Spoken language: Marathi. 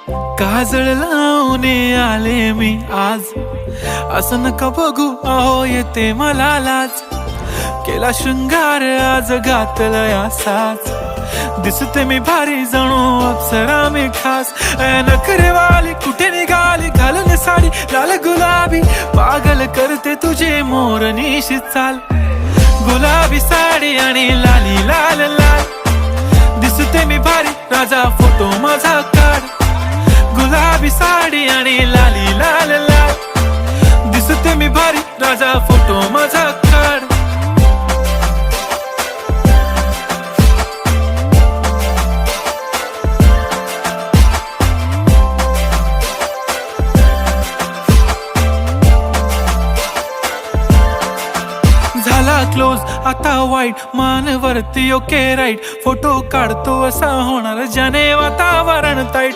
काजळ लावून आले मी आज, असं नका बघू अहो येते मला लाज. केला शृंगार आज घातला साज, दिसते मी भारी जणू अप्सरा मी खास. नखरेवाली कुठे निघाली घालून साडी लाल गुलाबी, पागल करते तुझे मोरनीशी चाल. गुलाबी साडी आणि लाली लाल लाल, दिसते मी भारी राजा फोटो माझा काढ. गुलाबी साडी आणि लाली लाल लाल, दिसते मी भारी राजा फोटो माझा काढ. झाला क्लोज आता वाईट, मान वरती ओके राईट. फोटो काढतो असा होणार ज्याने वातावरण ताईट.